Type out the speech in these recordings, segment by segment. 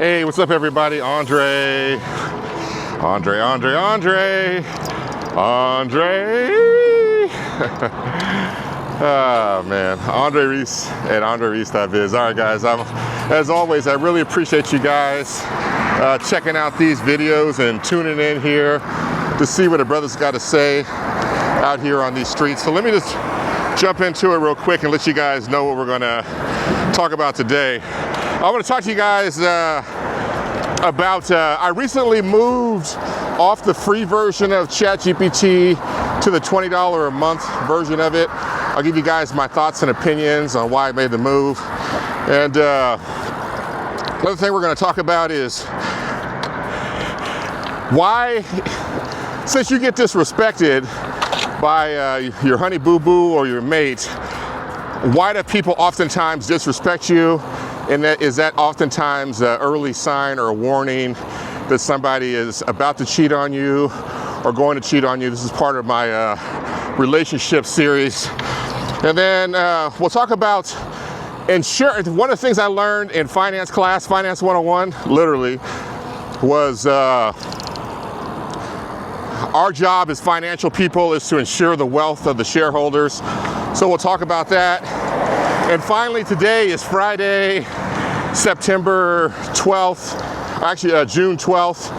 Hey, what's up everybody? Andre. Oh man, Andre Reese at AndreReese.Biz. All right guys, as always, I really appreciate you guys checking out these videos and tuning in here to see what the brothers got to say out here on these streets. So let me just jump into it real quick and let you guys know what we're gonna talk about today. I want to talk to you guys about, I recently moved off the free version of ChatGPT to the $20 a month version of it. I'll give you guys my thoughts and opinions on why I made the move. And another thing we're going to talk about is why, since you get disrespected by your honey boo boo or your mate, why do people oftentimes disrespect you? And is that oftentimes an early sign or a warning that somebody is about to cheat on you or going to cheat on you? This is part of my relationship series. And then we'll talk about insurance. One of the things I learned in finance class, Finance 101, literally, was our job as financial people is to ensure the wealth of the shareholders. So we'll talk about that. And finally, today is Friday, September 12th, actually June 12th,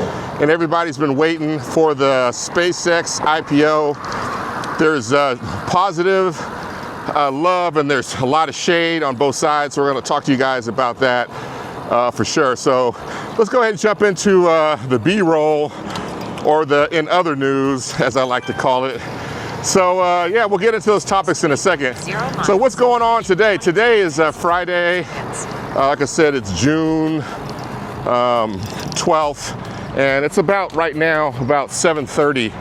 and everybody's been waiting for the SpaceX IPO. There's positive love and there's a lot of shade on both sides, so we're going to talk to you guys about that for sure. So let's go ahead and jump into the B-roll, or the in other news, as I like to call it. So yeah, we'll get into those topics in a second. So what's going on today? Today is Friday. Like I said, it's June 12th, and it's about right now about 7:30.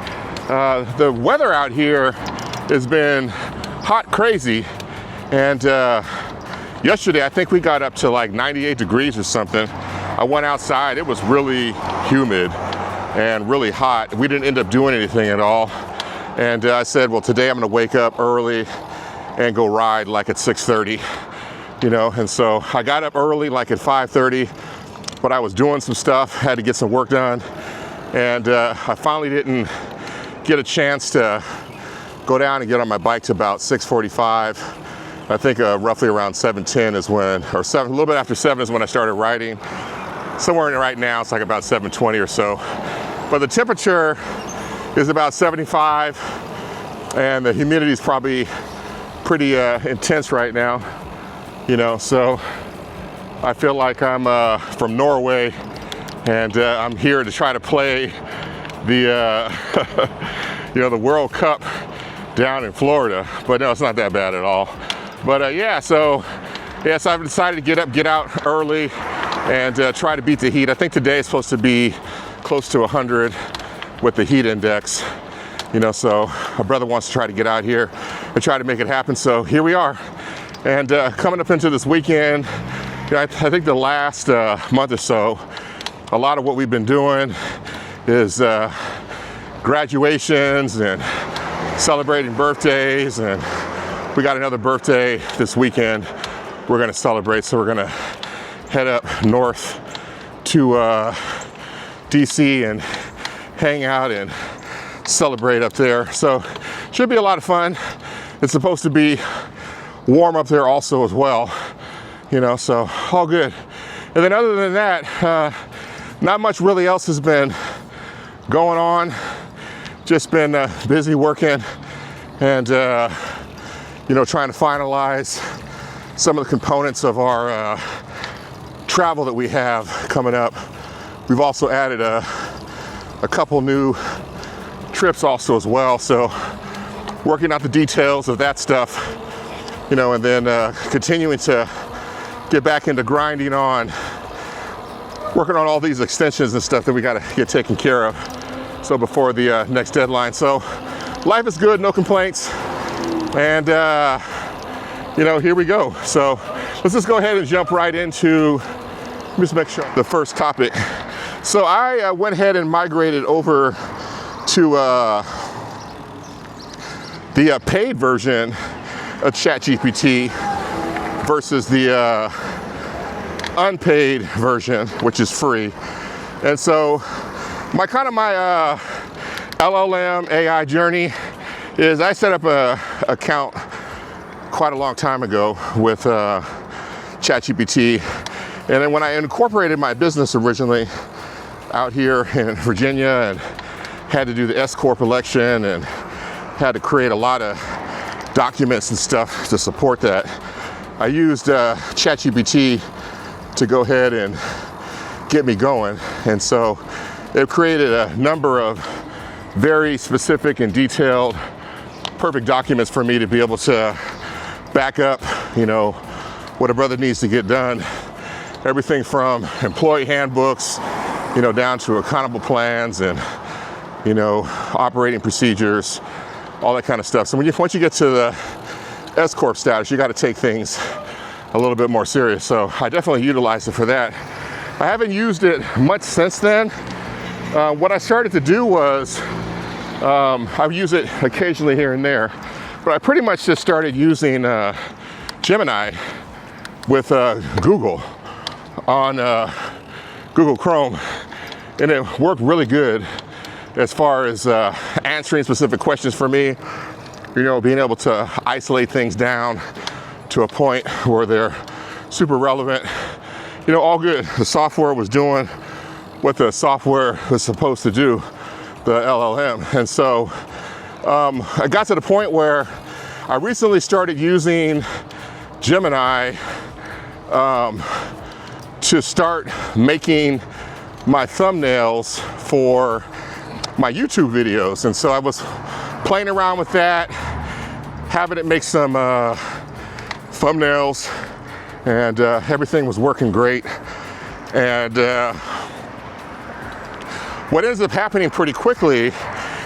The weather out here has been hot crazy, and yesterday I think we got up to like 98 degrees or something. I went outside, it was really humid and really hot. We didn't end up doing anything at all. And I said, well, today I'm gonna wake up early and go ride like at 6:30, you know? And so I got up early like at 5:30, but I was doing some stuff, had to get some work done. And I finally didn't get a chance to go down and get on my bike to about 6:45. I think roughly around 7:10 is when, or a little bit after 7 is when I started riding. Somewhere in right now, it's like about 7:20 or so. But the temperature is about 75, and the humidity is probably pretty intense right now, you know, so I feel like I'm from Norway, and I'm here to try to play the, you know, the World Cup down in Florida, but no, it's not that bad at all. But yeah, so I've decided to get out early and try to beat the heat. I think today is supposed to be close to 100 with the heat index, you know, so my brother wants to try to get out here and try to make it happen. So here we are. And coming up into this weekend, you know, I think the last month or so, a lot of what we've been doing is graduations and celebrating birthdays, and we got another birthday this weekend we're gonna celebrate. So we're gonna head up north to DC and hang out and celebrate up there. So should be a lot of fun. It's supposed to be warm up there also as well, you know, so all good. And then other than that, not much really else has been going on. Just been busy working and you know, trying to finalize some of the components of our travel that we have coming up. We've also added a couple new trips also as well, so working out the details of that stuff, you know, and then continuing to get back into grinding on working on all these extensions and stuff that we got to get taken care of, so before the next deadline. So life is good, no complaints, and you know, here we go. So let's just go ahead and jump right into, let me just make sure, the first topic. So I went ahead and migrated over to the paid version of ChatGPT versus the unpaid version, which is free. And so my LLM AI journey is I set up a account quite a long time ago with ChatGPT. And then when I incorporated my business originally out here in Virginia and had to do the S Corp election and had to create a lot of documents and stuff to support that, I used ChatGPT to go ahead and get me going. And so it created a number of very specific and detailed, perfect documents for me to be able to back up, what a brother needs to get done. Everything from employee handbooks, down to accountable plans and, operating procedures, all that kind of stuff. So once you get to the S Corp status, you got to take things a little bit more serious. So I definitely utilized it for that. I haven't used it much since then. What I started to do was, I use it occasionally here and there, but I pretty much just started using Gemini with Google on Google Chrome, and it worked really good as far as answering specific questions for me, being able to isolate things down to a point where they're super relevant, all good. The software was doing what the software was supposed to do, the LLM. And so I got to the point where I recently started using Gemini to start making my thumbnails for my YouTube videos. And so I was playing around with that, having it make some thumbnails, and everything was working great. And what ends up happening pretty quickly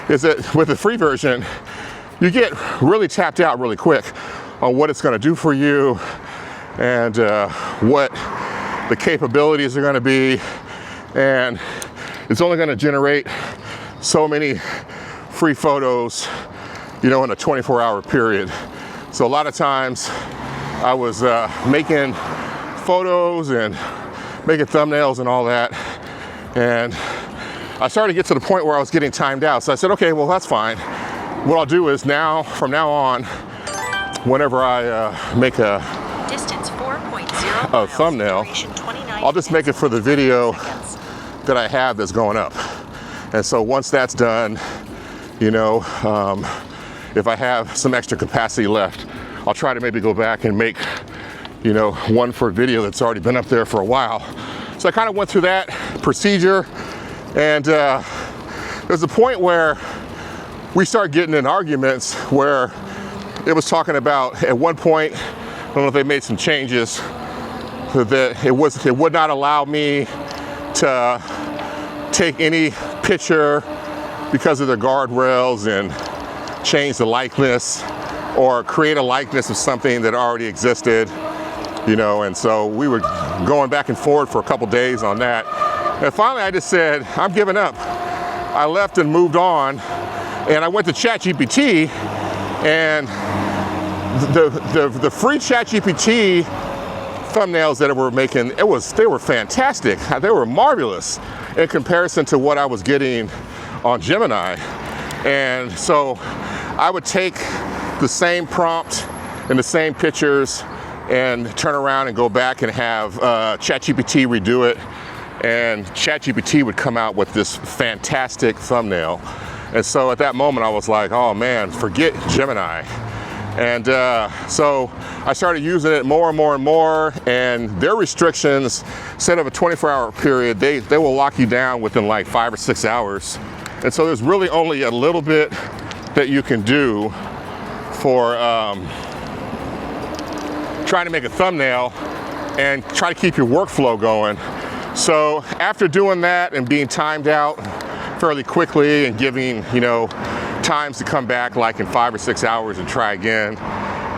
is that with the free version, you get really tapped out really quick on what it's going to do for you and what the capabilities are going to be, and it's only going to generate so many free photos, in a 24-hour period. So a lot of times I was making photos and making thumbnails and all that, and I started to get to the point where I was getting timed out. So I said, okay, well, that's fine. What I'll do is from now on, whenever I make a thumbnail, I'll just make it for the video that I have that's going up. And so once that's done, if I have some extra capacity left, I'll try to maybe go back and make, one for a video that's already been up there for a while. So I kind of went through that procedure, and there's a point where we started getting in arguments where it was talking about, at one point, I don't know if they made some changes, that it would not allow me to take any picture because of the guardrails and change the likeness or create a likeness of something that already existed, and so we were going back and forth for a couple days on that. And finally I just said, I'm giving up. I left and moved on, and I went to ChatGPT, and the free ChatGPT thumbnails that we're making, they were fantastic. They were marvelous in comparison to what I was getting on Gemini. And so I would take the same prompt and the same pictures and turn around and go back and have ChatGPT redo it, and ChatGPT would come out with this fantastic thumbnail. And so at that moment I was like, oh man, forget Gemini. And so I started using it more and more and more, and their restrictions, instead of a 24-hour period, they will lock you down within like 5 or 6 hours. And so there's really only a little bit that you can do for trying to make a thumbnail and try to keep your workflow going. So after doing that and being timed out fairly quickly and giving, times to come back like in 5 or 6 hours and try again,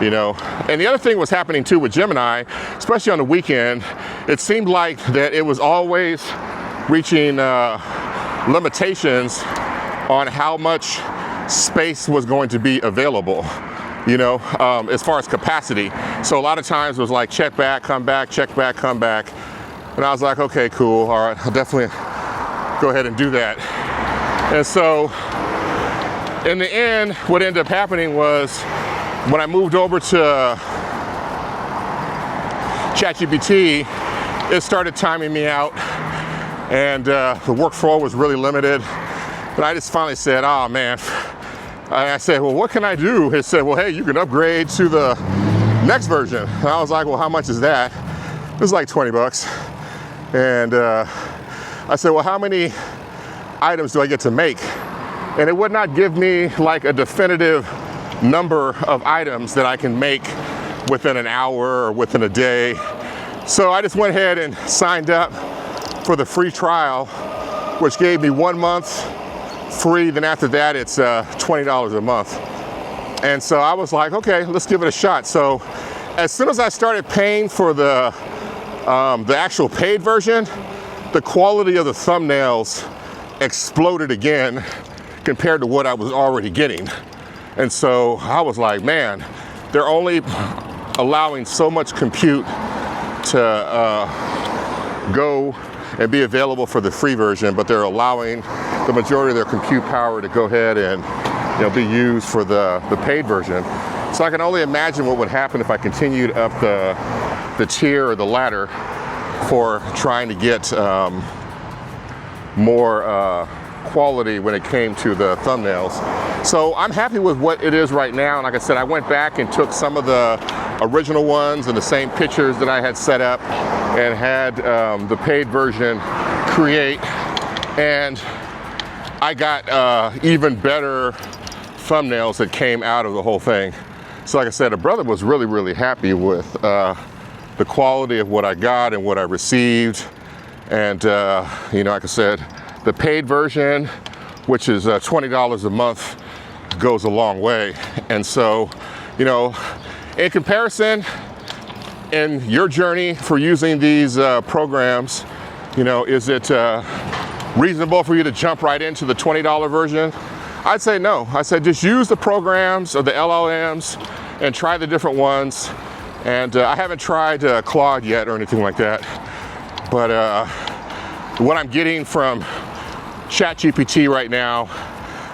And the other thing was happening too with Gemini, especially on the weekend, it seemed like that it was always reaching limitations on how much space was going to be available, as far as capacity. So a lot of times it was like check back, come back, check back, come back. And I was like, okay, cool, all right, I'll definitely go ahead and do that. And so in the end, what ended up happening was when I moved over to ChatGPT, it started timing me out, and the workflow was really limited. But I just finally said, oh man. I said, well, what can I do? It said, well, hey, you can upgrade to the next version. And I was like, well, how much is that? It was like 20 bucks. And I said, well, how many items do I get to make? And it would not give me like a definitive number of items that I can make within an hour or within a day. So I just went ahead and signed up for the free trial, which gave me 1 month free. Then after that, it's $20 a month. And so I was like, okay, let's give it a shot. So as soon as I started paying for the actual paid version, the quality of the thumbnails exploded again compared to what I was already getting. And so I was like, man, they're only allowing so much compute to go and be available for the free version, but they're allowing the majority of their compute power to go ahead and be used for the paid version. So I can only imagine what would happen if I continued up the tier or the ladder for trying to get more quality when it came to the thumbnails. So I'm happy with what it is right now. And like I said, I went back and took some of the original ones and the same pictures that I had set up and had the paid version create. And I got even better thumbnails that came out of the whole thing. So like I said, a brother was really, really happy with the quality of what I got and what I received. And like I said, the paid version, which is $20 a month, goes a long way. And so, in comparison, in your journey for using these programs, is it reasonable for you to jump right into the $20 version? I'd say no. I said just use the programs or the LLMs and try the different ones. And I haven't tried Claude yet or anything like that. But what I'm getting from ChatGPT right now,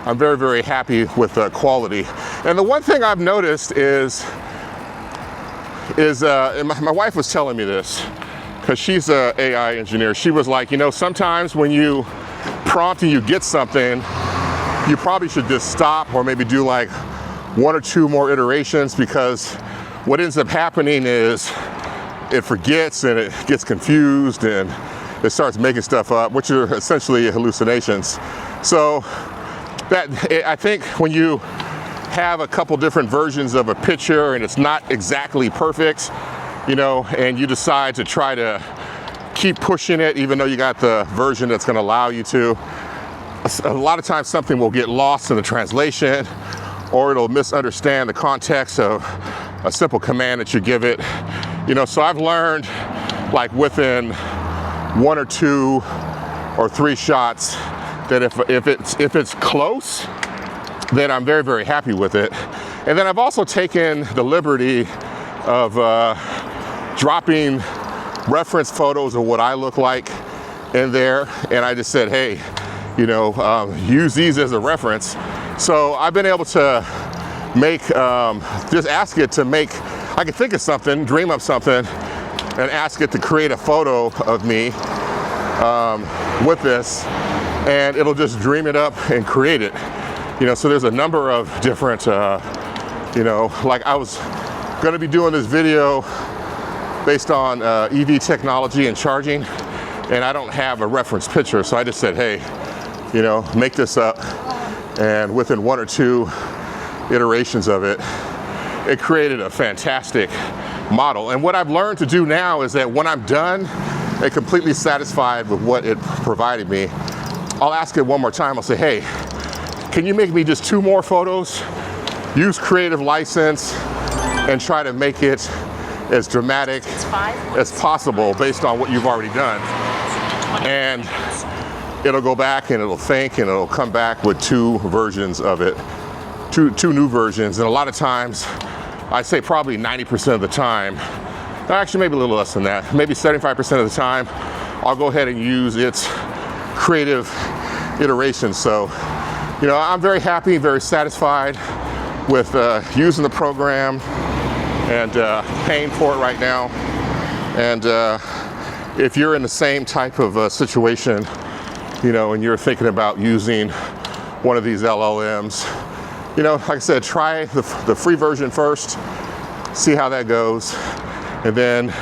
I'm very, very happy with the quality. And the one thing I've noticed is and my wife was telling me this, because she's an AI engineer. She was like, sometimes when you prompt and you get something, you probably should just stop or maybe do like 1 or 2 more iterations, because what ends up happening is it forgets and it gets confused and it starts making stuff up, which are essentially hallucinations. So I think when you have a couple different versions of a picture and it's not exactly perfect, and you decide to try to keep pushing it, even though you got the version that's going to allow you to, a lot of times something will get lost in the translation, or it'll misunderstand the context of a simple command that you give it. So I've learned, like within 1 or 2 or 3 shots, that if it's close, then I'm very, very happy with it. And then I've also taken the liberty of dropping reference photos of what I look like in there, and I just said, hey, use these as a reference. So I've been able to make, just ask it to make, I can think of something, dream up something, and ask it to create a photo of me with this, and it'll just dream it up and create it. So there's a number of different, like I was gonna be doing this video based on EV technology and charging, and I don't have a reference picture, so I just said, hey, make this up, and within 1 or 2 iterations of it, it created a fantastic model. And what I've learned to do now is that when I'm done and completely satisfied with what it provided me, I'll ask it one more time. I'll say, hey, can you make me just 2 more photos? Use creative license and try to make it as dramatic as possible based on what you've already done. And it'll go back and it'll think and it'll come back with 2 versions of it, two new versions. And a lot of times, I'd say probably 90% of the time, Actually, maybe a little less than that. Maybe 75% of the time, I'll go ahead and use its creative iterations. So, you know, I'm very happy, very satisfied with using the program and paying for it right now. And if you're in the same type of situation, you know, and you're thinking about using one of these LLMs, you know, like I said, try the free version first, see how that goes, and then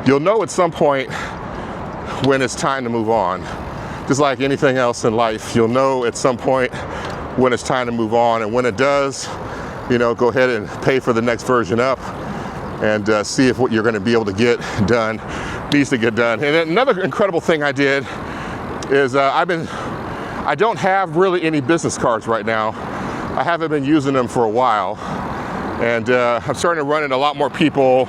you'll know at some point when it's time to move on. Just like anything else in life, you'll know at some point when it's time to move on, and when it does, you know, go ahead and pay for the next version up and see if what you're going to be able to get done needs to get done. And then another incredible thing I did is I don't have really any business cards right now. I haven't been using them for a while, and I'm starting to run into a lot more people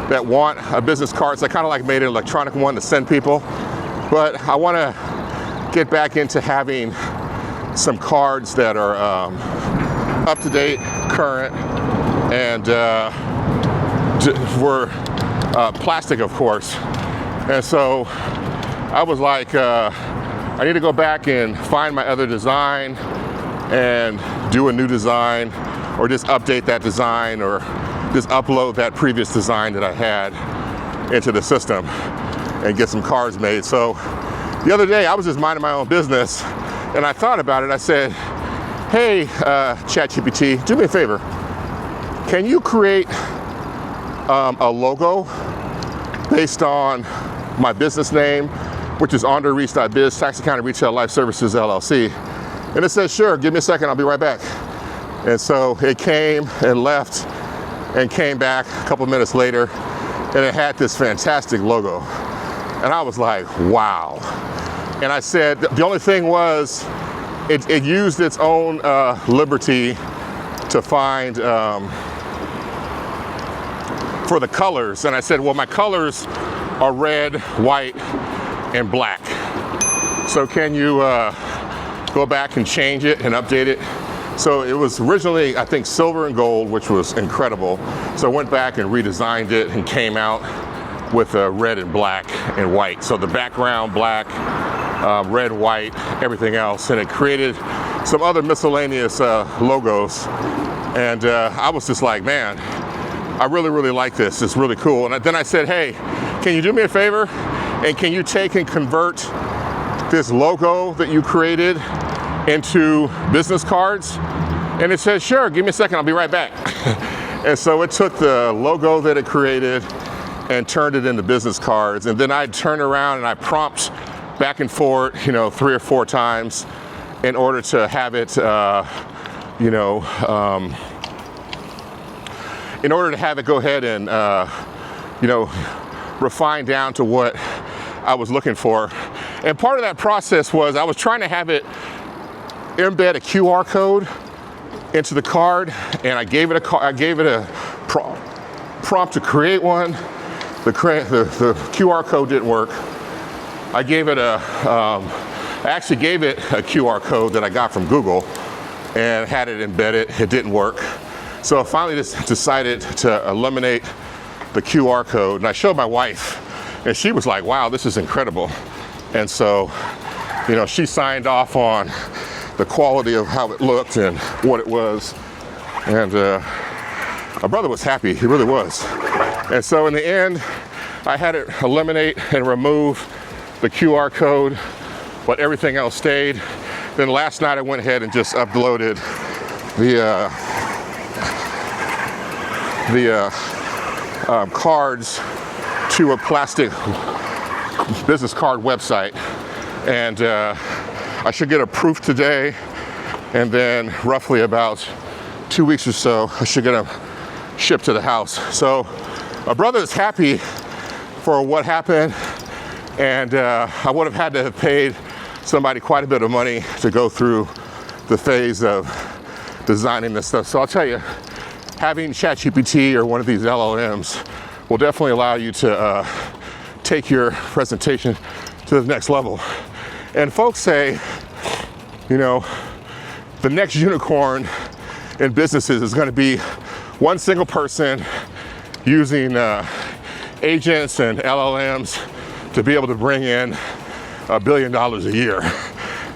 that want a business card. So I kind of like made an electronic one to send people, but I want to get back into having some cards that are up to date, current, and were plastic, of course. And so I was like, I need to go back and find my other design and do a new design, or just update that design, or just upload that previous design that I had into the system and get some cards made. So the other day I was just minding my own business and I thought about it. I said, hey, ChatGPT, do me a favor. Can you create a logo based on my business name, which is AndreReese.Biz, Tax Accounting Retail Life Services LLC? And it says, sure, give me a second, I'll be right back. And so it came and left and came back a couple minutes later, and it had this fantastic logo. And I was like, wow. And I said, the only thing was, it used its own liberty to find for the colors. And I said, well, my colors are red, white, and black. So can you go back and change it and update it? So it was originally, I think, silver and gold, which was incredible. So I went back and redesigned it and came out with red and black and white. So the background black, red, white, everything else. And it created some other miscellaneous logos. And I was just like, man, I really, really like this. It's really cool. And then I said, hey, can you do me a favor? And can you take and convert this logo that you created into business cards? And it says, sure, give me a second, I'll be right back. And so it took the logo that it created and turned it into business cards. And then I'd turn around and I prompt back and forth, you know, 3 or 4 times in order to have it, in order to have it go ahead and, refine down to what I was looking for. And part of that process was I was trying to have it embed a QR code into the card, and I gave it a prompt to create one. The QR code didn't work. I actually gave it a QR code that I got from Google and had it embedded. It didn't work. So I finally just decided to eliminate the QR code, and I showed my wife, and she was like, wow, this is incredible. And so, you know, she signed off on the quality of how it looked and what it was. And my brother was happy, he really was. And so in the end, I had it eliminate and remove the QR code, but everything else stayed. Then last night I went ahead and just uploaded the cards to a plastic business card website. And I should get a proof today, and then roughly about 2 weeks or so, I should get them shipped to the house. So my brother is happy for what happened, and I would have had to have paid somebody quite a bit of money to go through the phase of designing this stuff. So I'll tell you, having ChatGPT or one of these LLMs will definitely allow you to take your presentation to the next level. And folks say, you know, the next unicorn in businesses is going to be one single person using agents and LLMs to be able to bring in $1 billion a year.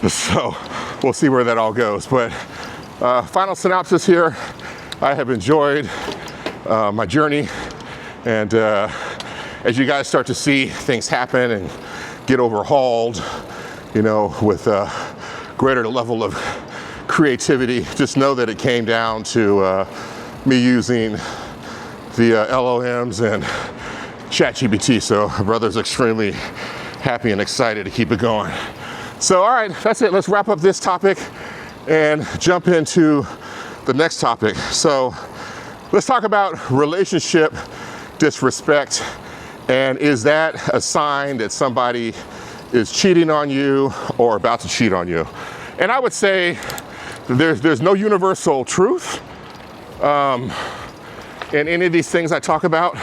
So we'll see where that all goes. But final synopsis here, I have enjoyed my journey, and as you guys start to see things happen and get overhauled, you know, with a greater level of creativity, just know that it came down to me using the LLMs and ChatGPT. So brother's extremely happy and excited to keep it going. So all right, that's it. Let's wrap up this topic and jump into the next topic. So let's talk about relationship disrespect, and is that a sign that somebody is cheating on you or about to cheat on you? And I would say there's no universal truth in any of these things I talk about.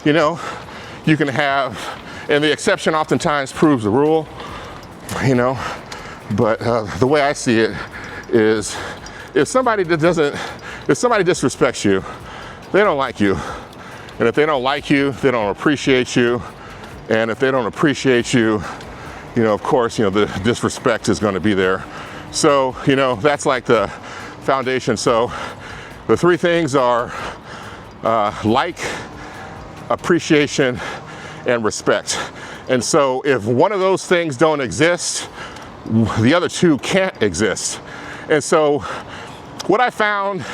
You know, you can have, and the exception oftentimes proves the rule, you know, but the way I see it is if somebody disrespects you, they don't like you. And if they don't like you, they don't appreciate you. And if they don't appreciate you, you know, of course, you know, the disrespect is going to be there. So, you know, that's like the foundation. So the three things are like, appreciation, and respect. And so if one of those things don't exist, the other two can't exist. And so what I found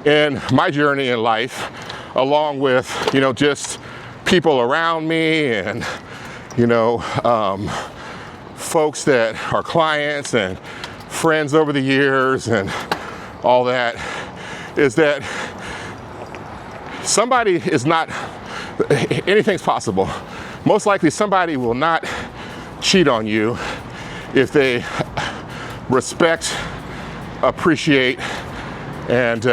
in my journey in life, along with, you know, just people around me and, you know, folks that are clients and friends over the years and all that, is that somebody is not, anything's possible. Most likely somebody will not cheat on you if they respect, appreciate, and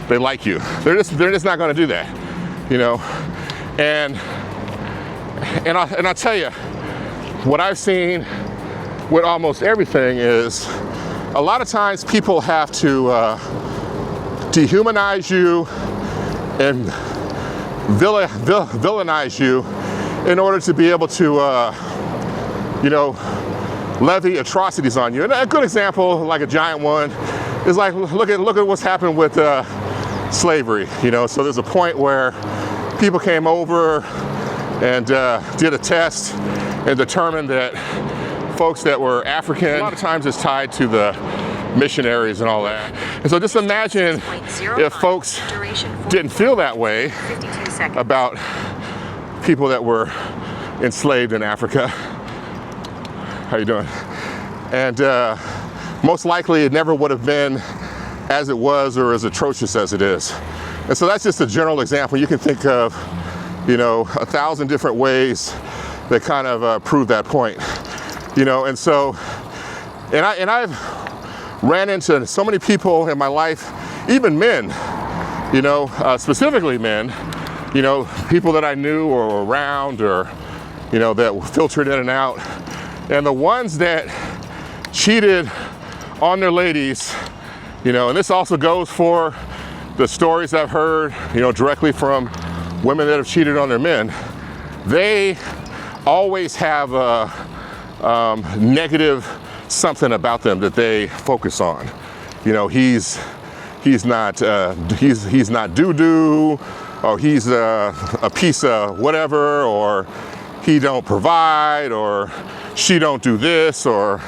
they like you. They're just not going to do that, you know. And I'll tell you, what I've seen with almost everything is a lot of times people have to dehumanize you and villainize you in order to be able to, you know, levy atrocities on you. And a good example, like a giant one, is like, look at what's happened with slavery, you know. So there's a point where people came over and did a test and determined that folks that were African, a lot of times it's tied to the missionaries and all that. And so just imagine if folks didn't feel that way about people that were enslaved in Africa. How you doing? And most likely it never would have been as it was or as atrocious as it is. And so that's just a general example. You can think of, you know, 1,000 different ways that kind of prove that point. You know, and so, and I've ran into so many people in my life, even men, you know, specifically men, you know, people that I knew or around or, you know, that filtered in and out. And the ones that cheated on their ladies, you know, and this also goes for the stories I've heard, you know, directly from women that have cheated on their men. They always have a negative something about them that they focus on. You know, he's not doo-doo, or he's a piece of whatever, or he don't provide, or she don't do this, or,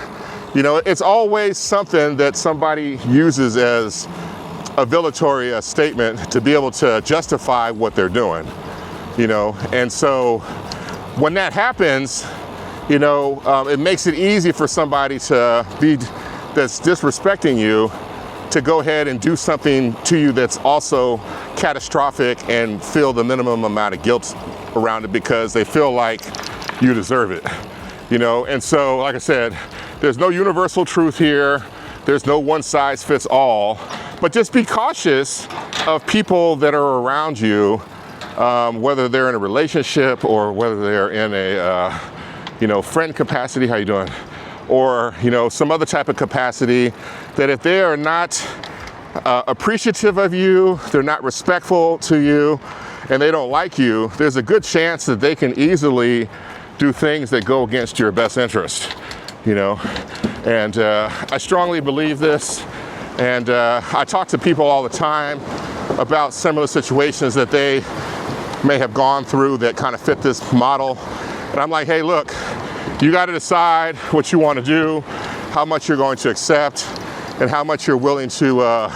you know, it's always something that somebody uses as a dilatory statement to be able to justify what they're doing, you know. And so when that happens, you know, it makes it easy for somebody that's disrespecting you to go ahead and do something to you that's also catastrophic and feel the minimum amount of guilt around it because they feel like you deserve it, you know. And so, like I said, there's no universal truth here. There's no one size fits all, but just be cautious of people that are around you, whether they're in a relationship or whether they're in a, you know, friend capacity, how you doing? Or, you know, some other type of capacity, that if they are not appreciative of you, they're not respectful to you, and they don't like you, there's a good chance that they can easily do things that go against your best interest, you know. And I strongly believe this, and I talk to people all the time about similar situations that they may have gone through that kind of fit this model. And I'm like, hey, look, you got to decide what you want to do, how much you're going to accept, and how much you're willing to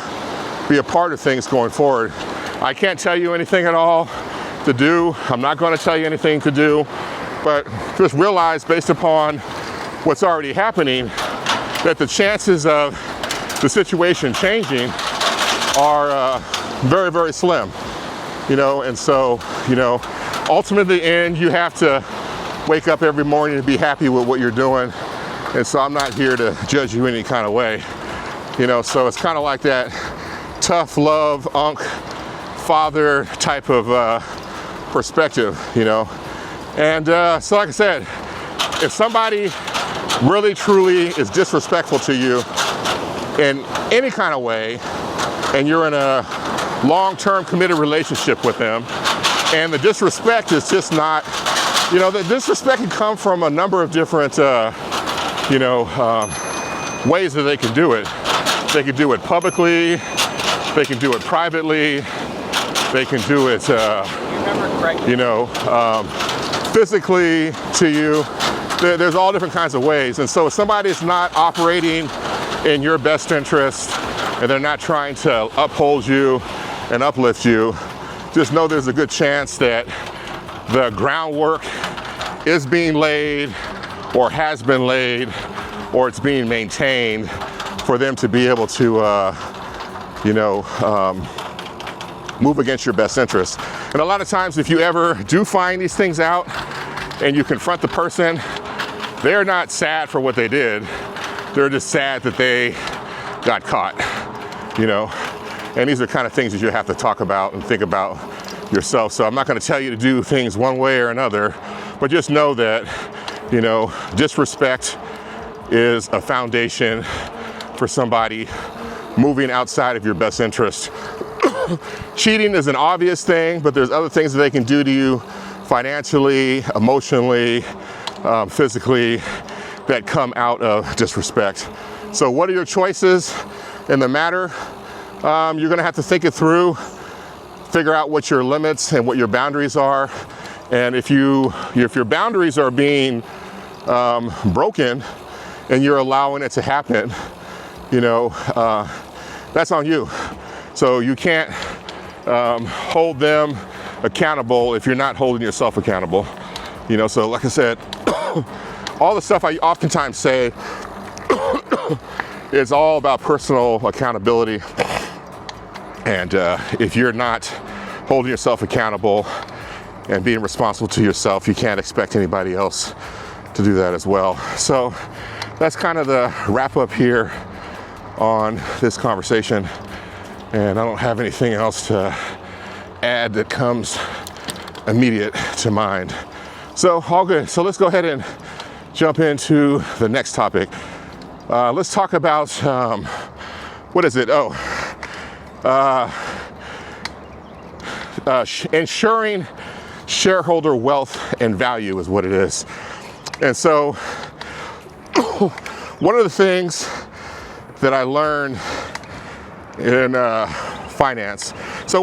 be a part of things going forward. I can't tell you anything at all to do. I'm not going to tell you anything to do, but just realize, based upon what's already happening, that the chances of the situation changing are very, very slim, you know. And so, you know, ultimately, in the end, you have to wake up every morning and be happy with what you're doing. And so I'm not here to judge you any kind of way, you know. So it's kind of like that tough love, father type of perspective, you know. And so like I said, if somebody really truly is disrespectful to you in any kind of way, and you're in a long-term committed relationship with them, and the disrespect is just not, you know, the disrespect can come from a number of different you know, ways that they can do it. They can do it publicly, they can do it privately, they can do it, you know, physically to you. There's all different kinds of ways. And so if somebody's not operating in your best interest and they're not trying to uphold you and uplift you, just know there's a good chance that the groundwork is being laid or has been laid or it's being maintained for them to be able to, you know, move against your best interest. And a lot of times, if you ever do find these things out and you confront the person, they're not sad for what they did. They're just sad that they got caught, you know. And these are kind of things that you have to talk about and think about yourself. So I'm not going to tell you to do things one way or another, but just know that, you know, disrespect is a foundation for somebody moving outside of your best interest. Cheating is an obvious thing, but there's other things that they can do to you financially, emotionally, physically, that come out of disrespect. So what are your choices in the matter? You're gonna have to think it through, figure out what your limits and what your boundaries are. And if your boundaries are being broken and you're allowing it to happen, you know, that's on you. So you can't hold them accountable if you're not holding yourself accountable. You know, so like I said, all the stuff I oftentimes say is all about personal accountability. And if you're not holding yourself accountable and being responsible to yourself, you can't expect anybody else to do that as well. So that's kind of the wrap up here on this conversation. And I don't have anything else to add that comes immediate to mind. So all good. So let's go ahead and jump into the next topic. Let's talk about, what is it? Ensuring shareholder wealth and value is what it is. And so one of the things that I learned in finance. So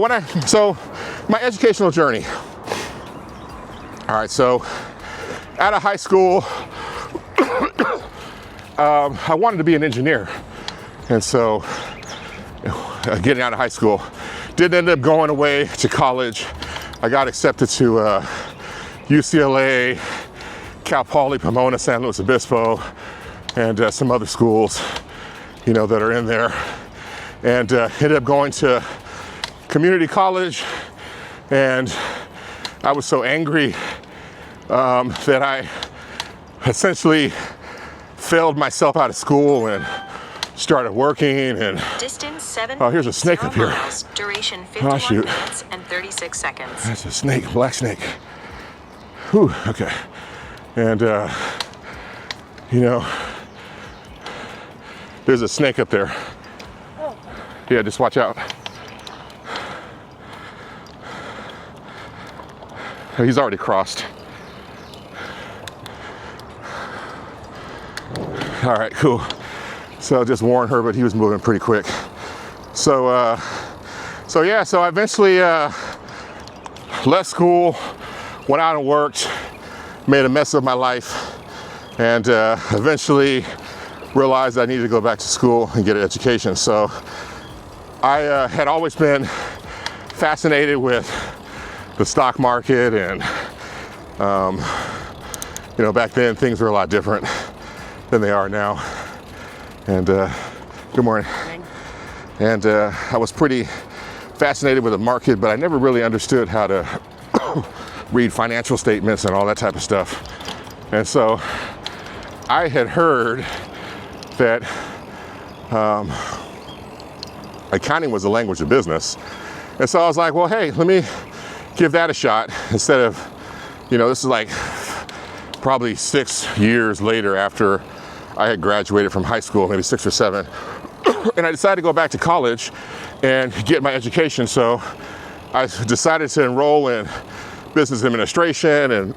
my educational journey. All right, so out of high school, I wanted to be an engineer. And so getting out of high school, didn't end up going away to college. I got accepted to UCLA, Cal Poly, Pomona, San Luis Obispo, and some other schools, you know, that are in there. And ended up going to community college, and I was so angry that I essentially failed myself out of school and started working. And distance 7. Oh, here's a snake up here. Miles, duration 51 minutes and 36 seconds. That's a snake, black snake. Whew, okay. And you know, there's a snake up there. Yeah, just watch out. He's already crossed. All right, cool. So just warned her, but he was moving pretty quick. So I eventually left school, went out and worked, made a mess of my life, and eventually realized I needed to go back to school and get an education. So I had always been fascinated with the stock market, and back then things were a lot different than they are now. And good morning. And I was pretty fascinated with the market, but I never really understood how to read financial statements and all that type of stuff. And so I had heard that accounting was the language of business. And so I was like, well, hey, let me give that a shot instead of, this is like probably 6 years later after I had graduated from high school, maybe 6 or 7. And I decided to go back to college and get my education. So I decided to enroll in business administration, and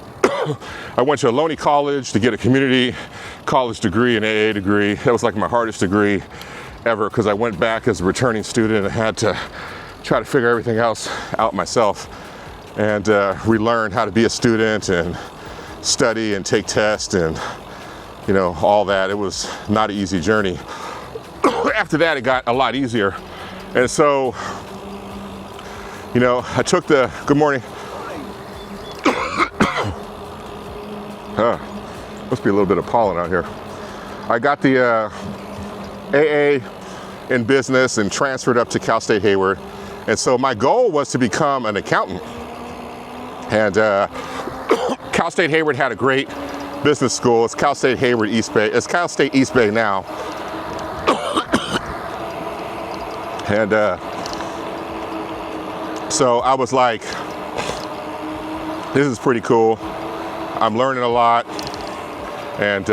I went to Ohlone College to get a community college degree, an AA degree. That was like my hardest degree ever, because I went back as a returning student and had to try to figure everything else out myself and relearn how to be a student and study and take tests and all that. It was not an easy journey. After that, it got a lot easier. And so, I took the, good morning. Must be a little bit of pollen out here. I got the AA in business and transferred up to Cal State Hayward. And so my goal was to become an accountant. And Cal State Hayward had a great business school. It's Cal State Hayward East Bay. It's Cal State East Bay now. And so I was like, this is pretty cool. I'm learning a lot, and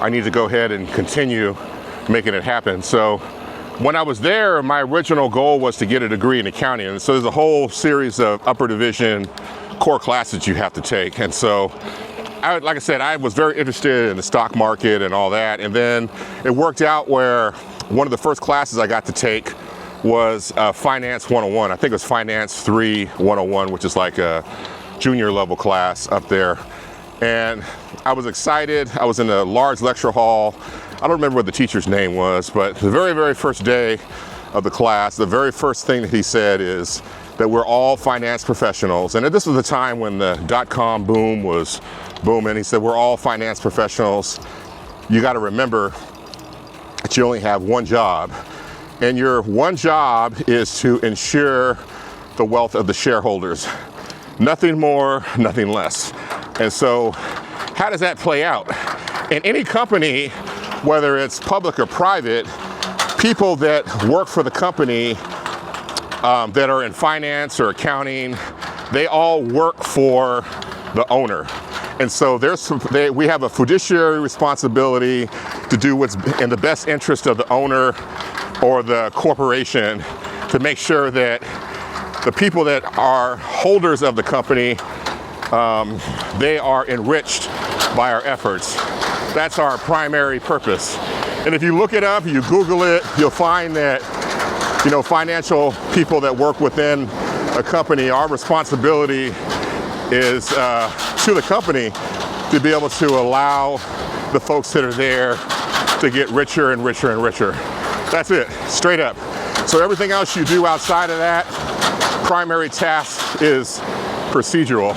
I need to go ahead and continue making it happen. So when I was there, my original goal was to get a degree in accounting. And so there's a whole series of upper division core classes you have to take. And so, like I said, I was very interested in the stock market and all that. And then it worked out where one of the first classes I got to take was Finance 101. I think it was Finance 3 101, which is like a junior level class up there. And I was excited. I was in a large lecture hall. I don't remember what the teacher's name was, but the very, very first day of the class, the very first thing that he said is that we're all finance professionals. And this was the time when the .com boom was booming. He said, we're all finance professionals. You got to remember that you only have one job. And your one job is to ensure the wealth of the shareholders. Nothing more, nothing less. And so how does that play out? In any company, whether it's public or private, people that work for the company that are in finance or accounting, they all work for the owner. And so we have a fiduciary responsibility to do what's in the best interest of the owner or the corporation, to make sure that the people that are holders of the company, they are enriched by our efforts. That's our primary purpose. And if you look it up, you Google it, you'll find that, financial people that work within a company, our responsibility is to the company to be able to allow the folks that are there to get richer and richer and richer. That's it, straight up. So everything else you do outside of that primary task is procedural.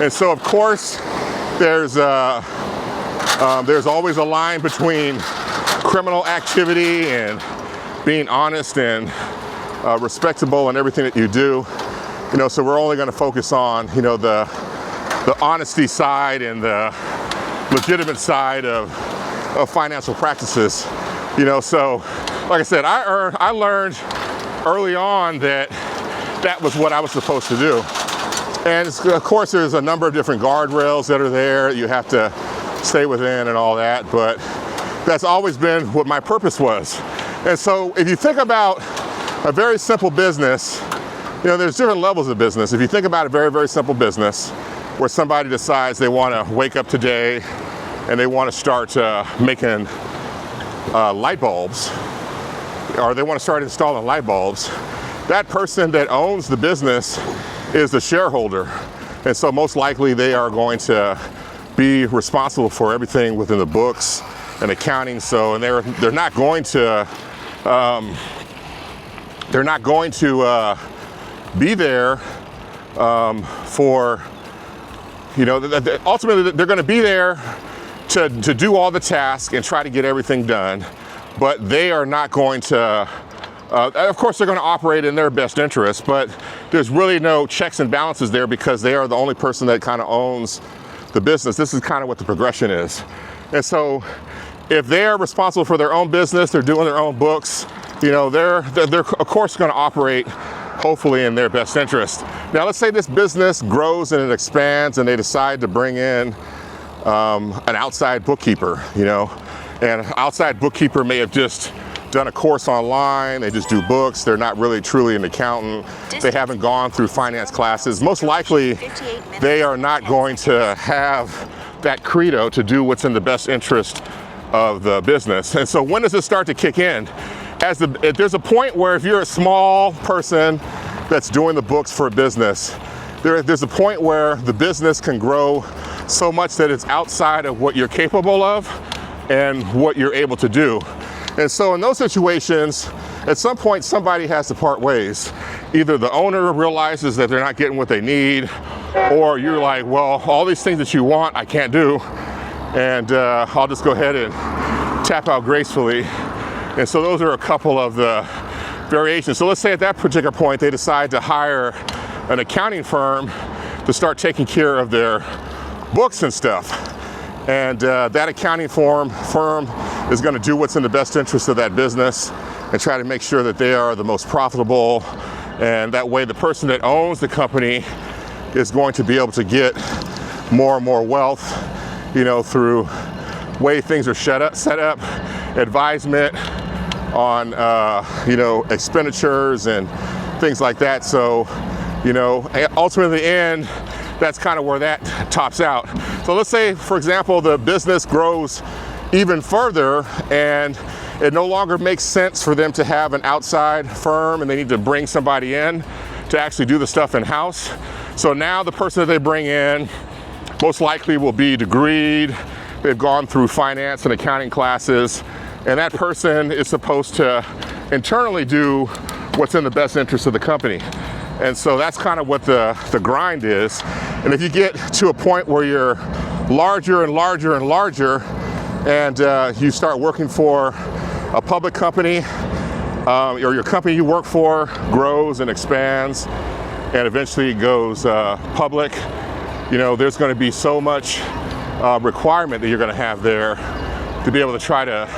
And so, of course, there's always a line between criminal activity and being honest and respectable in everything that you do. So we're only going to focus on, the honesty side and the legitimate side of financial practices. So like I said, I learned early on that was what I was supposed to do. And of course, there's a number of different guardrails that are there. You have to stay within and all that, but that's always been what my purpose was. And so if you think about a very simple business there's different levels of business. If you think about a very, very simple business where somebody decides they want to wake up today and they want to start making light bulbs, or they want to start installing light bulbs, that person that owns the business is the shareholder. And so most likely they are going to be responsible for everything within the books and accounting. So, and they're not going to be there for, ultimately they're going to be there to do all the tasks and try to get everything done, but they are not going to, of course they're going to operate in their best interest, but there's really no checks and balances there because they are the only person that kind of owns the business. This is kind of what the progression is. And so if they're responsible for their own business, they're doing their own books, they're of course going to operate hopefully in their best interest. Now let's say this business grows and it expands and they decide to bring in an outside bookkeeper, and an outside bookkeeper may have just done a course online, they just do books, they're not really truly an accountant, they haven't gone through finance classes. Most likely they are not going to have that credo to do what's in the best interest of the business. And so when does it start to kick in? If there's a point where if you're a small person that's doing the books for a business, there's a point where the business can grow so much that it's outside of what you're capable of and what you're able to do. And so in those situations, at some point somebody has to part ways. Either the owner realizes that they're not getting what they need, or you're like, well, all these things that you want, I can't do, and I'll just go ahead and tap out gracefully. And so those are a couple of the variations. So let's say at that particular point, they decide to hire an accounting firm to start taking care of their books and stuff. And that accounting firm is going to do what's in the best interest of that business and try to make sure that they are the most profitable. And that way the person that owns the company is going to be able to get more and more wealth, through way things are set up, advisement on, expenditures and things like that. So, ultimately in the end, that's kind of where that tops out. So let's say, for example, the business grows even further and it no longer makes sense for them to have an outside firm and they need to bring somebody in to actually do the stuff in-house. So now the person that they bring in most likely will be degreed, they've gone through finance and accounting classes, and that person is supposed to internally do what's in the best interest of the company. And so that's kind of what the grind is. And if you get to a point where you're larger and larger and larger, and you start working for a public company, or your company you work for grows and expands, and eventually goes public, there's going to be so much requirement that you're going to have there to be able to try to,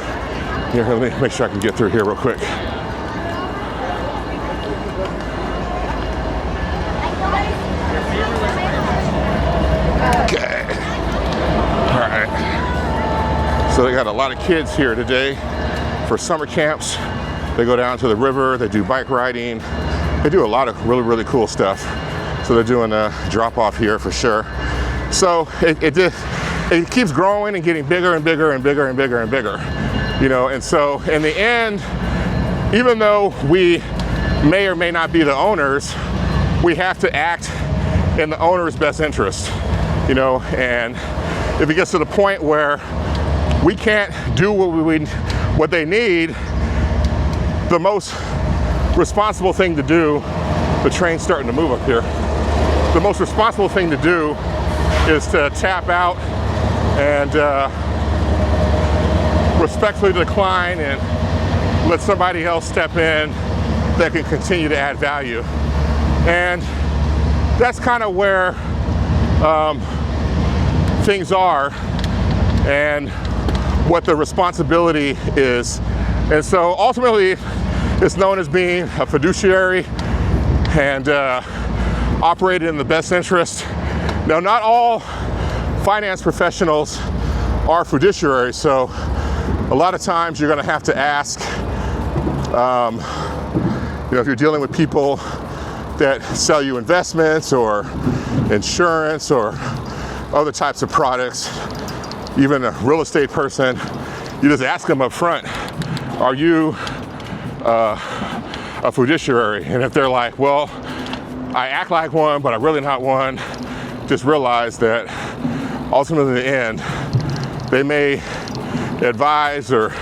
let me make sure I can get through here real quick. Okay. All right. So they got a lot of kids here today for summer camps. They go down to the river, they do bike riding, they do a lot of really, really cool stuff. So they're doing a drop off here for sure. So it keeps growing and getting bigger and bigger and bigger and bigger and bigger, and so in the end, even though we may or may not be the owners, we have to act in the owner's best interest, and if it gets to the point where we can't do what they need, the most responsible thing to do, the train's starting to move up here, the most responsible thing to do is to tap out and respectfully decline and let somebody else step in that can continue to add value. And that's kind of where things are and what the responsibility is. And so ultimately it's known as being a fiduciary and operated in the best interest. Now, not all finance professionals are fiduciaries, so a lot of times you're going to have to ask, if you're dealing with people that sell you investments or insurance or other types of products, even a real estate person, you just ask them up front, are you a fiduciary? And if they're like, well, I act like one, but I'm really not one, just realize that ultimately in the end, they may advise or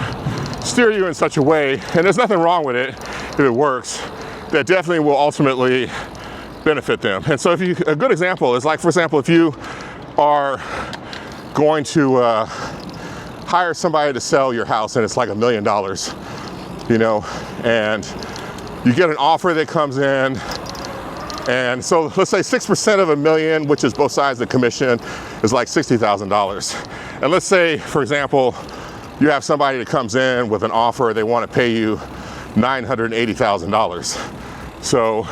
steer you in such a way, and there's nothing wrong with it if it works, that definitely will ultimately benefit them. And so a good example is like, for example, if you are going to hire somebody to sell your house and it's like $1 million, you know, and you get an offer that comes in, and so let's say 6% of $1 million, which is both sides of the commission, is like $60,000. And let's say, for example, you have somebody that comes in with an offer, they want to pay you $980,000. So,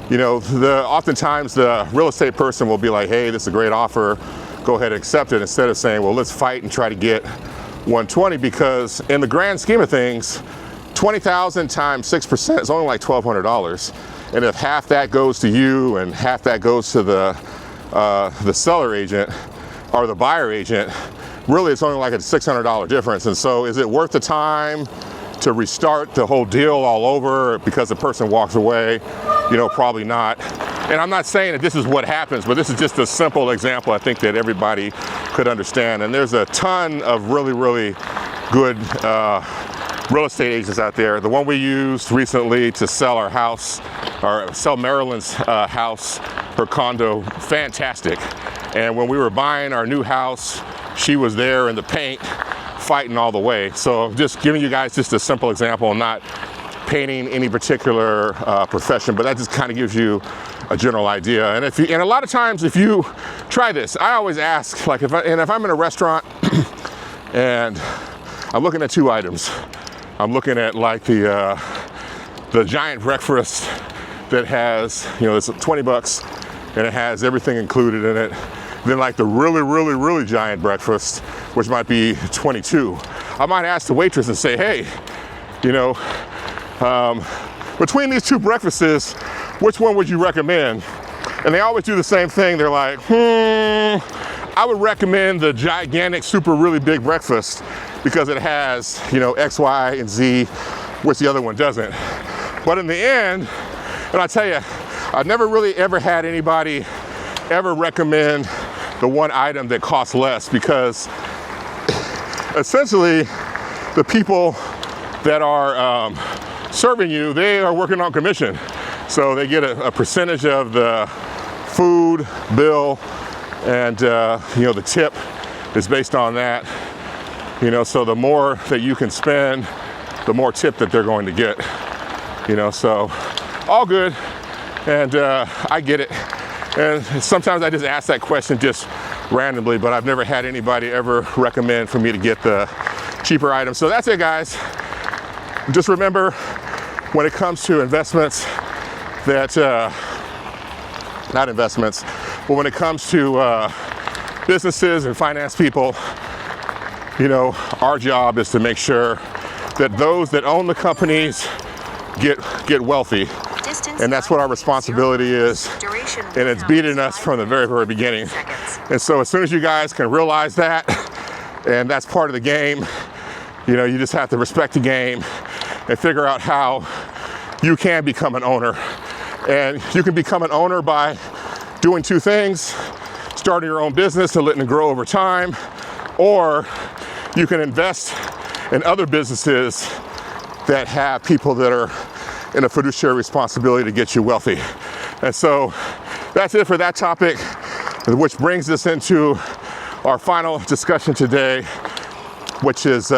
you know, oftentimes the real estate person will be like, hey, this is a great offer, go ahead and accept it, instead of saying, well, let's fight and try to get 120, because in the grand scheme of things, 20,000 times 6% is only like $1,200. And if half that goes to you and half that goes to the seller agent or the buyer agent, really it's only like a $600 difference. And so is it worth the time to restart the whole deal all over because the person walks away? You know, probably not. And I'm not saying that this is what happens, but this is just a simple example I think that everybody could understand. And there's a ton of really, really good real estate agents out there. The one we used recently to sell our house, or sell Marilyn's house, her condo, fantastic. And when we were buying our new house, she was there in the paint, fighting all the way. So just giving you guys just a simple example, not painting any particular profession, but that just kind of gives you a general idea. And and a lot of times if you try this, I always ask, like if I'm in a restaurant and I'm looking at two items, I'm looking at like the giant breakfast that has, you know, it's $20 and it has everything included in it. Then like the really, really, really giant breakfast, which might be $22. I might ask the waitress and say, hey, you know, between these two breakfasts, which one would you recommend? And they always do the same thing. They're like, I would recommend the gigantic, super, really big breakfast because it has, you know, X, Y, and Z, which the other one doesn't. But in the end, and I tell you, I've never really ever had anybody ever recommend the one item that costs less, because essentially the people that are serving you, they are working on commission. So they get a percentage of the food bill, and you know, the tip is based on that. You know, so the more that you can spend, the more tip that they're going to get. You know, so all good, and I get it. And sometimes I just ask that question just randomly, but I've never had anybody ever recommend for me to get the cheaper items. So that's it, guys. Just remember, when it comes to investments, that not investments, but when it comes to businesses and finance people, you know, our job is to make sure that those that own the companies get wealthy. And that's what our responsibility is. And it's beating us from the very, very beginning. And so as soon as you guys can realize that, and that's part of the game, you know, you just have to respect the game and figure out how you can become an owner. And you can become an owner by doing two things: starting your own business and letting it grow over time, or you can invest in other businesses that have people that are in a fiduciary responsibility to get you wealthy. And so that's it for that topic, which brings us into our final discussion today, which is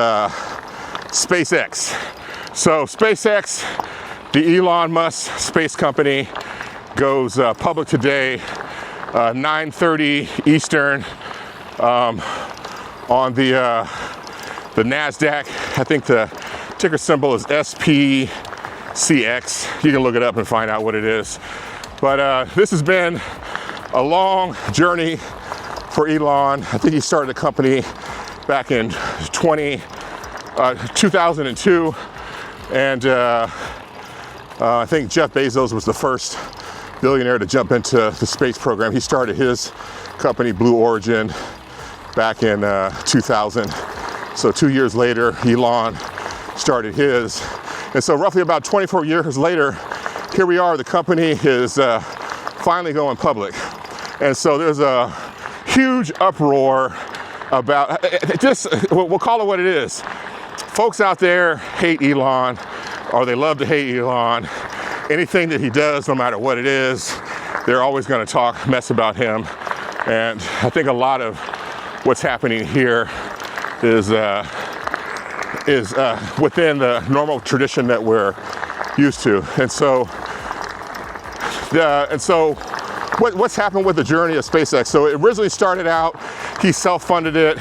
SpaceX. So SpaceX, the Elon Musk space company, goes public today, 9:30 Eastern, on the NASDAQ. I think the ticker symbol is SPCX. You can look it up and find out what it is. But this has been a long journey for Elon. I think he started the company back in 2002. And I think Jeff Bezos was the first billionaire to jump into the space program. He started his company, Blue Origin, back in 2000. So 2 years later, Elon started his. And so roughly about 24 years later, here we are, the company is finally going public. And so there's a huge uproar about, we'll call it what it is. Folks out there hate Elon, or they love to hate Elon. Anything that he does, no matter what it is, they're always going to talk mess about him. And I think a lot of what's happening here is within the normal tradition that we're used to. And so, what's happened with the journey of SpaceX? So it originally started out, he self-funded it,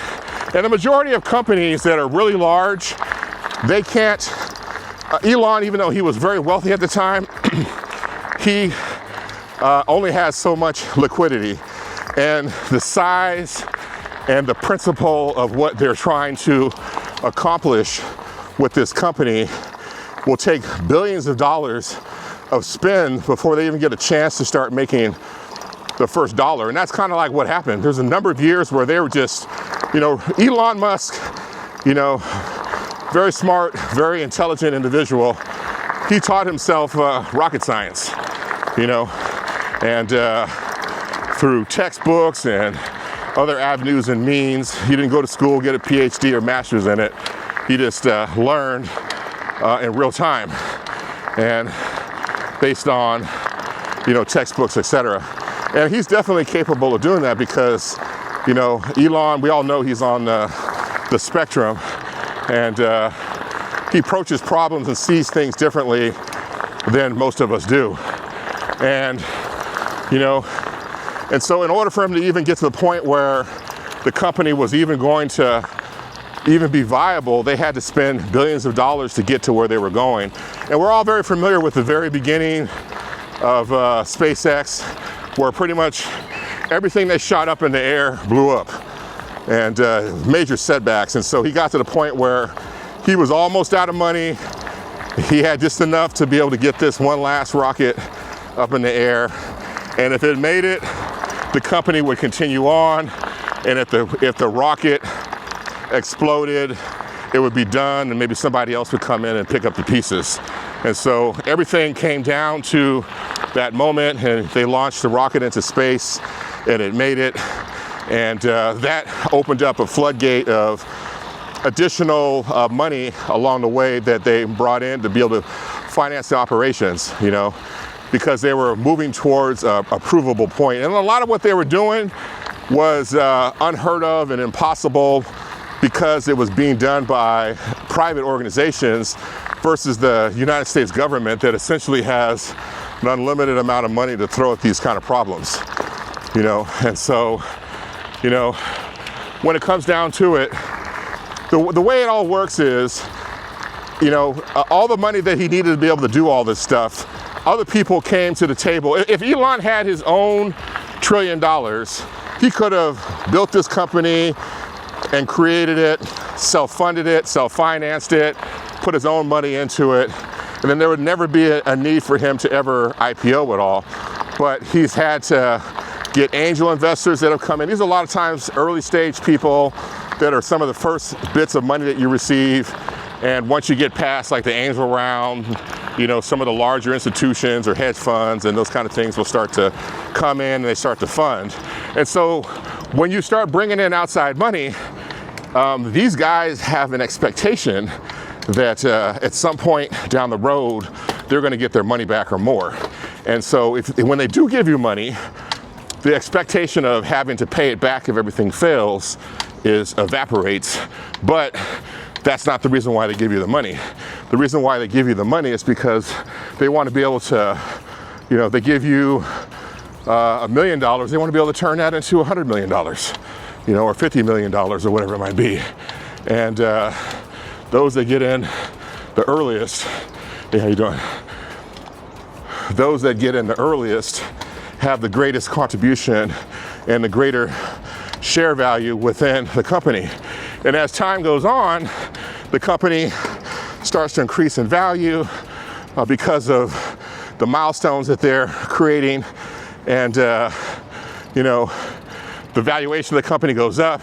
and the majority of companies that are really large, they can't. Elon, even though he was very wealthy at the time, he only has so much liquidity, and the size and the principle of what they're trying to accomplish with this company will take billions of dollars of spend before they even get a chance to start making the first dollar. And that's kind of like what happened. There's a number of years where they were just, Elon Musk, very smart, very intelligent individual. He taught himself rocket science, and through textbooks and other avenues and means. He didn't go to school, get a PhD or master's in it. He just learned in real time and based on, textbooks, etc. And he's definitely capable of doing that because, Elon, we all know he's on the spectrum, and he approaches problems and sees things differently than most of us do. And, and so in order for him to even get to the point where the company was even going to even be viable, they had to spend billions of dollars to get to where they were going. And we're all very familiar with the very beginning of SpaceX, where pretty much everything they shot up in the air blew up, and major setbacks. And so he got to the point where he was almost out of money. He had just enough to be able to get this one last rocket up in the air. And if it made it, the company would continue on. And if the rocket exploded, it would be done, and maybe somebody else would come in and pick up the pieces. And so everything came down to that moment, and they launched the rocket into space, and it made it. And that opened up a floodgate of additional money along the way that they brought in to be able to finance the operations, because they were moving towards a provable point. And a lot of what they were doing was unheard of and impossible because it was being done by private organizations versus the United States government that essentially has an unlimited amount of money to throw at these kind of problems, And so, when it comes down to it, the way it all works is, all the money that he needed to be able to do all this stuff, other people came to the table. If Elon had his own $1 trillion, he could have built this company and created it, self-funded it, self-financed it, put his own money into it, and then there would never be a need for him to ever IPO at all. But he's had to get angel investors that have come in. These are a lot of times early stage people that are some of the first bits of money that you receive. And once you get past like the angel round, some of the larger institutions or hedge funds and those kind of things will start to come in and they start to fund. And so when you start bringing in outside money, these guys have an expectation that at some point down the road, they're going to get their money back or more. And so when they do give you money, the expectation of having to pay it back if everything fails evaporates. But that's not the reason why they give you the money. The reason why they give you the money is because they want to be able to, they give you $1 million, they want to be able to turn that into $100 million, or $50 million or whatever it might be. And those that get in the earliest, hey, how you doing? Those that get in the earliest have the greatest contribution and the greater share value within the company. And as time goes on, the company starts to increase in value, because of the milestones that they're creating, and you know, the valuation of the company goes up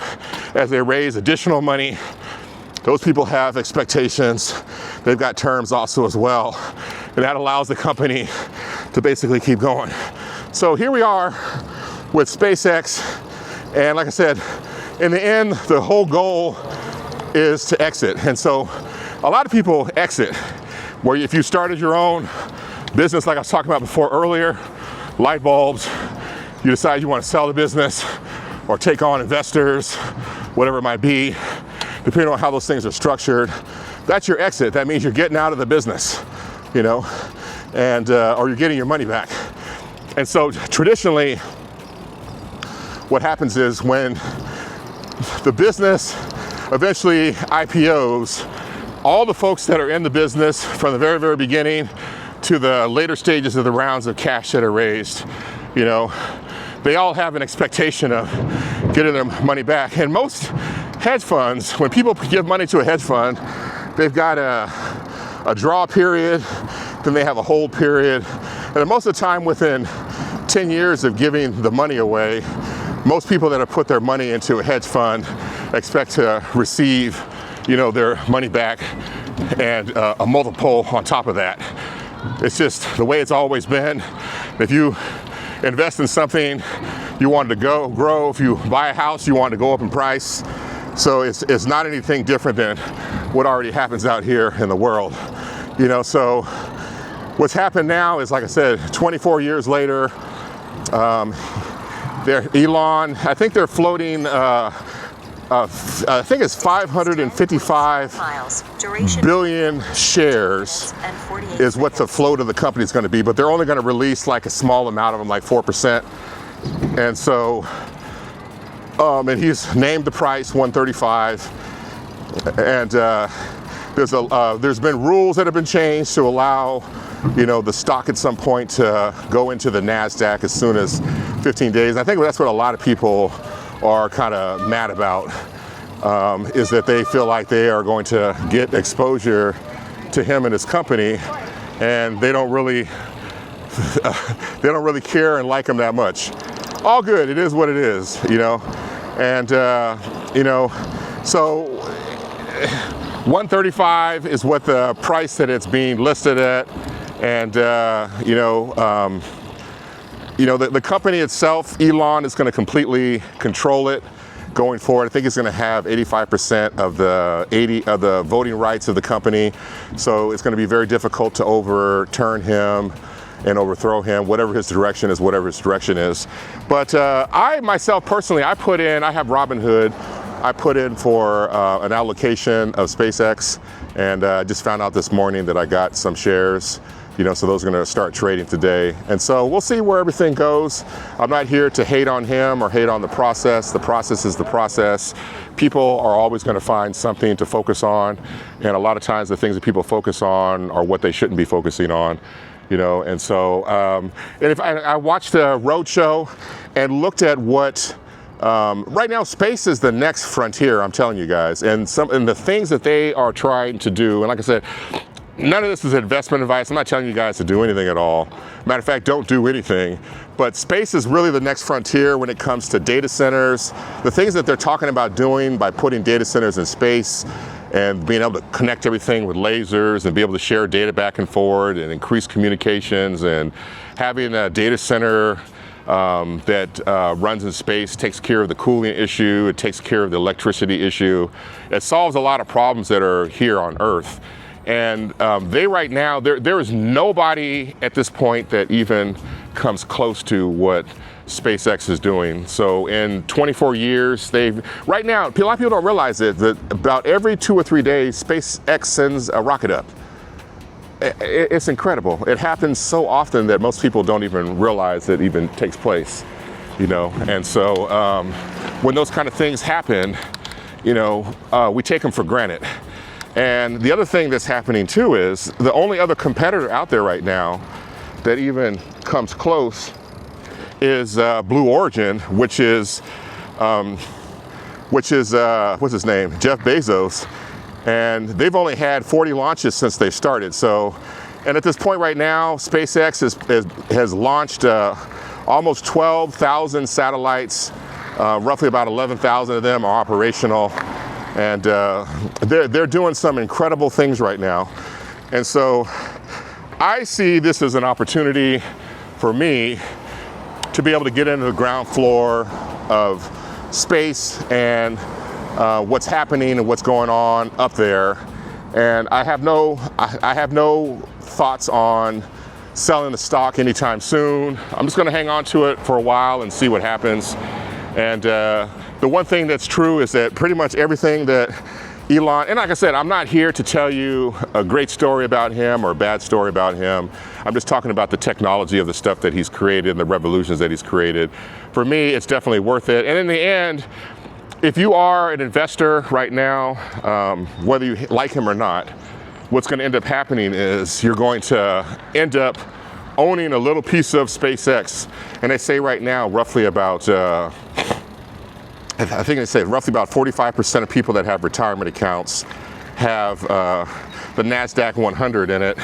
as they raise additional money. Those people have expectations. They've got terms also as well, and that allows the company to basically keep going. So here we are with SpaceX, and like I said, in the end, the whole goal is to exit. And so a lot of people exit, where if you started your own business, like I was talking about before earlier, light bulbs, you decide you want to sell the business or take on investors, whatever it might be, depending on how those things are structured. That's your exit. That means you're getting out of the business, you know, and or you're getting your money back. And so traditionally, what happens is when the business eventually IPOs, all the folks that are in the business from the very, very beginning to the later stages of the rounds of cash that are raised, you know, they all have an expectation of getting their money back. And most hedge funds, when people give money to a hedge fund, they've got a draw period, then they have a hold period. And most of the time, within 10 years of giving the money away, most people that have put their money into a hedge fund expect to receive, you know, their money back and a multiple on top of that. It's just the way it's always been. If you invest in something, you want it to grow. If you buy a house, you want it to go up in price. So it's not anything different than what already happens out here in the world. You know, so what's happened now is, like I said, 24 years later, Elon, I think they're floating, I think it's 555 billion shares is what the float of the company is going to be, but they're only going to release like a small amount of them, like 4%. And so, and he's named the price 135. And there's been rules that have been changed to allow, you know, the stock at some point to go into the NASDAQ as soon as 15 days. I think that's what a lot of people are kind of mad about, is that they feel like they are going to get exposure to him and his company, and they don't really care and like him that much. All good, it is what it is, you know. And you know, so 135 is what the price that it's being listed at, and you know, the company itself, Elon, is going to completely control it going forward. I think he's going to have 85% of the voting rights of the company. So it's going to be very difficult to overturn him and overthrow him. Whatever his direction is, whatever his direction is. But I myself personally, I have Robinhood. I put in for an allocation of SpaceX, and I just found out this morning that I got some shares. You know, so those are going to start trading today. And so we'll see where everything goes. I'm not here to hate on him or hate on the process. The process is the process. People are always going to find something to focus on. And a lot of times the things that people focus on are what they shouldn't be focusing on. You know, and so, and if I watched a roadshow and looked at what, right now space is the next frontier, I'm telling you guys. And the things that they are trying to do, and like I said, none of this is investment advice. I'm not telling you guys to do anything at all. Matter of fact, don't do anything. But space is really the next frontier when it comes to data centers. The things that they're talking about doing by putting data centers in space and being able to connect everything with lasers and be able to share data back and forward and increase communications, and having a data center that runs in space takes care of the cooling issue, it takes care of the electricity issue. It solves a lot of problems that are here on Earth. And they right now, there is nobody at this point that even comes close to what SpaceX is doing. So in 24 years, right now, a lot of people don't realize it, that about every 2 or 3 days, SpaceX sends a rocket up. It's incredible. It happens so often that most people don't even realize it even takes place, you know. And so when those kind of things happen, you know, we take them for granted. And the other thing that's happening too is the only other competitor out there right now that even comes close is Blue Origin, which is what's his name, Jeff Bezos, and they've only had 40 launches since they started. So And at this point right now, SpaceX has launched almost 12,000 satellites. Roughly about 11,000 of them are operational. And they're doing some incredible things right now. And so I see this as an opportunity for me to be able to get into the ground floor of space and what's happening and what's going on up there. And I have no thoughts on selling the stock anytime soon. I'm just gonna hang on to it for a while and see what happens. And the one thing that's true is that pretty much everything that Elon, and like I said, I'm not here to tell you a great story about him or a bad story about him. I'm just talking about the technology of the stuff that he's created and the revolutions that he's created. For me, it's definitely worth it. And in the end, if you are an investor right now, whether you like him or not, what's going to end up happening is you're going to end up owning a little piece of SpaceX. And they say right now, roughly about, I think they say roughly about 45% of people that have retirement accounts have the NASDAQ 100 in it,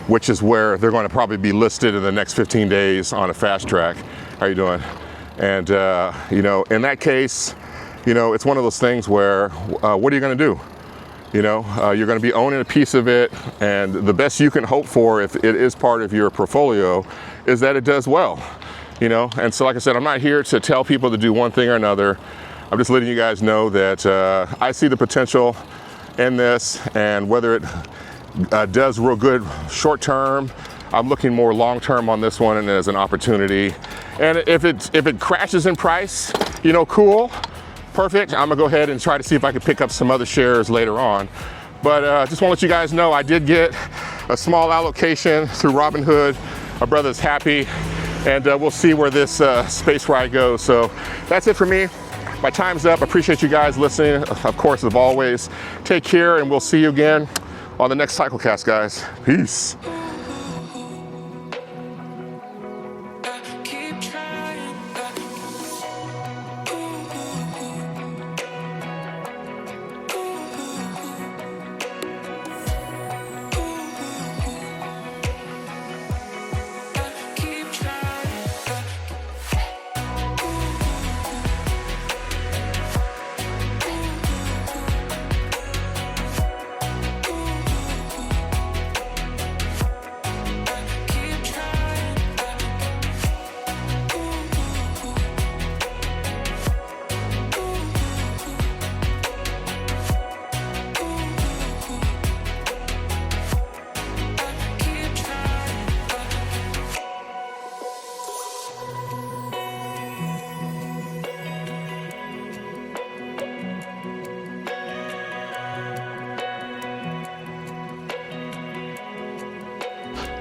which is where they're going to probably be listed in the next 15 days on a fast track. How you doing? And, you know, in that case, you know, it's one of those things where, what are you going to do? You know, you're going to be owning a piece of it, and the best you can hope for, if it is part of your portfolio, is that it does well. You know, and so like I said, I'm not here to tell people to do one thing or another. I'm just letting you guys know that I see the potential in this, and whether it does real good short term, I'm looking more long term on this one and as an opportunity. And if it crashes in price, you know, cool. Perfect. I'm gonna go ahead and try to see if I can pick up some other shares later on. But just want to let you guys know I did get a small allocation through Robinhood. My brother's happy, and we'll see where this space ride goes. So that's it for me. My time's up. I appreciate you guys listening. Of course, as always, take care, and we'll see you again on the next Cyclecast, guys. Peace.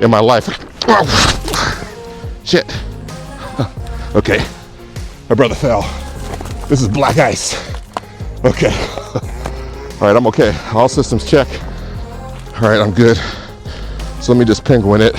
In my life. Oh, shit. Okay. My brother fell. This is black ice. Okay. All right, I'm okay. All systems check. All right, I'm good. So let me just penguin it.